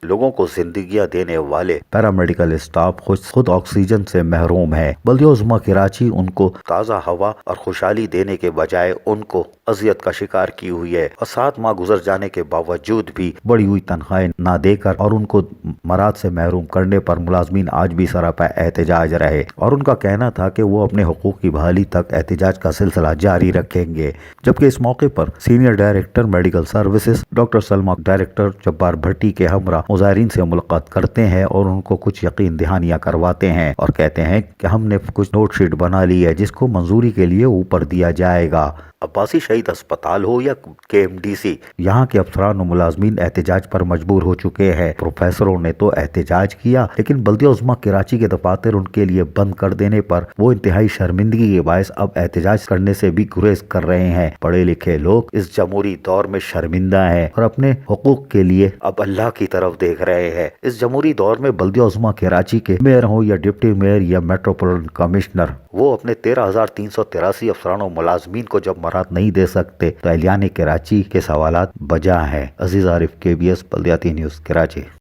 लोगों को जिंदगियां देने वाले पैरामेडिकल स्टाफ खुद ऑक्सीजन से महरूम है। बल्दिया उज़्मा कराची उनको ताज़ा हवा और खुशहाली देने के बजाय उनको अजियत का शिकार की हुई है और 7 माह गुजर जाने के बावजूद भी बढ़ी हुई तनख्वाहें ना देकर और उनको मराद से महरूम करने पर मुलाजमीन आज भी सरापा एहतजाज रहे और उनका कहना था कि वो अपने हुकूक की बहाली तक एहतजाज का सिलसिला जारी रखेंगे। जबकि इस मौके पर senior director medical services doctor Salma director Jabbar Bhatti के हमरा मुजाहिरीन से मुलाकात करते हैं और उनको कुछ यकीन दहानियां करवाते हैं और कहते हैं कि हमने कुछ नोटशीट बना ली है जिसको मंजूरी के लिए ऊपर दिया जाएगा। अब्बासी शहीद अस्पताल हो या KMDC, यहाँ के अफसरान और मुलाजमीन एहतजाज पर मजबूर हो चुके हैं। प्रोफेसरों ने तो एहतजाज किया लेकिन बल्दिया उज़्मा कराची के दफातर उनके लिए बंद कर देने पर वो इंतहाई शर्मिंदगी के बायस अब एहतजाज करने से भी गुरेज कर रहे हैं। पढ़े लिखे लोग इस जमहूरी दौर में शर्मिंदा हैं और अपने हुकूक के लिए अब अल्लाह की तरफ देख रहे हैं। इस जमहूरी दौर में बल्दिया उज़्मा कराची के मेयर हो या डिप्टी मेयर या मेट्रोपॉलिटन कमिश्नर, वो अपने 13,383 अफसरान और मुलाजमीन को जब मराद नहीं दे सकते तो एहलियान कराची के सवालात बजा है। अजीज आरिफ, KBS बल्दियाती न्यूज़, कराची।